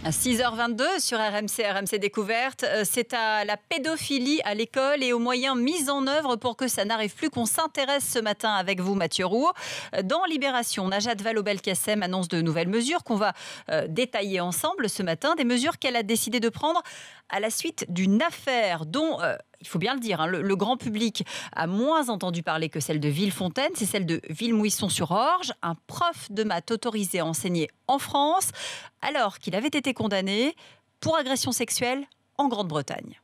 À 6h22 sur RMC Découverte, c'est à la pédophilie à l'école et aux moyens mis en œuvre pour que ça n'arrive plus qu'on s'intéresse ce matin avec vous, Mathieu Rouault. Dans Libération, Najat Vallaud-Belkacem annonce de nouvelles mesures qu'on va détailler ensemble ce matin. Des mesures qu'elle a décidé de prendre à la suite d'une affaire dont, il faut bien le dire, le grand public a moins entendu parler que celle de Villefontaine. C'est celle de Villemouisson-sur-Orge, un prof de maths autorisé à enseigner en France, alors qu'il avait été condamné pour agression sexuelle en Grande-Bretagne.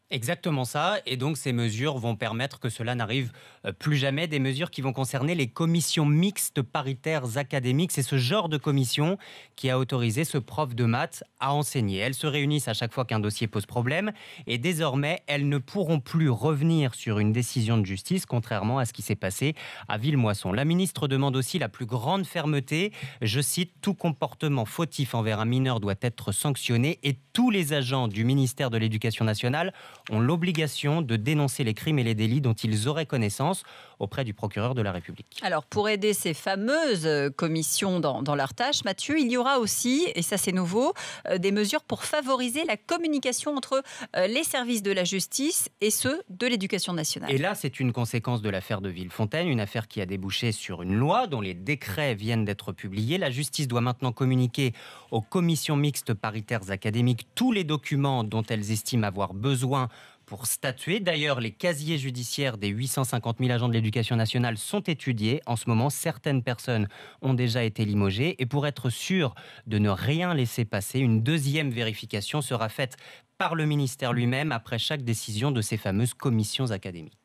Exactement ça, et donc ces mesures vont permettre que cela n'arrive plus jamais, des mesures qui vont concerner les commissions mixtes paritaires académiques. C'est ce genre de commission qui a autorisé ce prof de maths à enseigner. Elles se réunissent à chaque fois qu'un dossier pose problème, et désormais, elles ne pourront plus revenir sur une décision de justice, contrairement à ce qui s'est passé à Villemoisson. La ministre demande aussi la plus grande fermeté. Je cite, « Tout comportement fautif envers un mineur doit être sanctionné et tous les agents du ministère de l'Éducation nationale ont l'obligation de dénoncer les crimes et les délits dont ils auraient connaissance auprès du procureur de la République. » Alors, pour aider ces fameuses commissions dans leur tâche, Mathieu, il y aura aussi, et ça c'est nouveau, des mesures pour favoriser la communication entre les services de la justice et ceux de l'Éducation nationale. Et là, c'est une conséquence de l'affaire de Villefontaine, une affaire qui a débouché sur une loi dont les décrets viennent d'être publiés. La justice doit maintenant communiquer aux commissions mixtes paritaires académiques tous les documents dont elles estiment avoir besoin pour statuer. D'ailleurs, les casiers judiciaires des 850 000 agents de l'Éducation nationale sont étudiés. En ce moment, certaines personnes ont déjà été limogées. Et pour être sûr de ne rien laisser passer, une deuxième vérification sera faite par le ministère lui-même après chaque décision de ces fameuses commissions académiques.